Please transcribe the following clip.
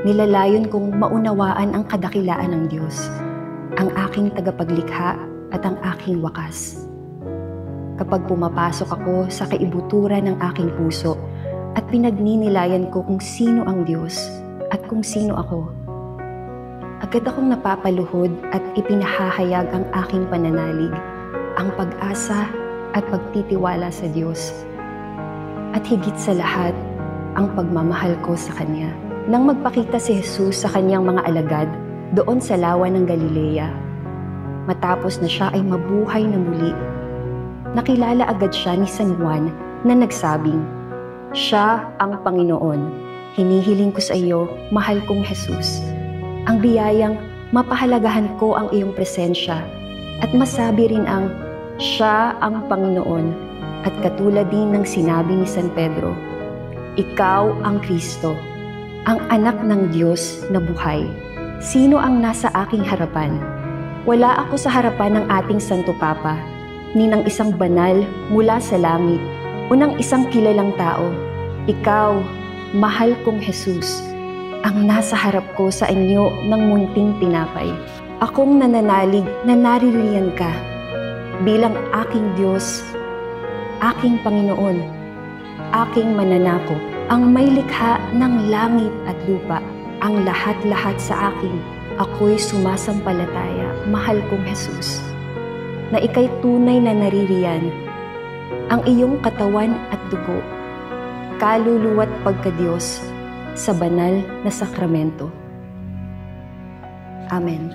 Nilalayon kong maunawaan ang kadakilaan ng Diyos, ang aking tagapaglikha at ang aking wakas. Kapag pumapasok ako sa kaibuturan ng aking puso at pinagninilayan ko kung sino ang Diyos at kung sino ako, agad akong napapaluhod at ipinahahayag ang aking pananalig, ang pag-asa at pagtitiwala sa Diyos. At higit sa lahat, ang pagmamahal ko sa Kanya. Nang magpakita si Jesus sa Kanyang mga alagad doon sa lawa ng Galilea, matapos na siya ay mabuhay na muli, nakilala agad siya ni San Juan na nagsabing, "Siya ang Panginoon. Hinihiling ko sa iyo, mahal kong Jesus, ang biyayang mapahalagahan ko ang iyong presensya at masabi rin ang siya ang Panginoon." At katulad din ng sinabi ni San Pedro, "Ikaw ang Kristo, ang anak ng Diyos na buhay." Sino ang nasa aking harapan? Wala ako sa harapan ng ating Santo Papa, ni ng isang banal mula sa langit o ng isang kilalang tao. Ikaw, mahal kong Jesus, ang nasa harap ko sa anyo ng munting tinapay. Akong nananalig na naririyan ka bilang aking Diyos, aking Panginoon, aking mananakop, ang may likha ng langit at lupa, ang lahat-lahat sa akin. Ako'y sumasampalataya, mahal kong Jesus, na ika'y tunay na naririyan, ang iyong katawan at dugo, kaluluwa't pagkadiyos sa banal na sakramento. Amen.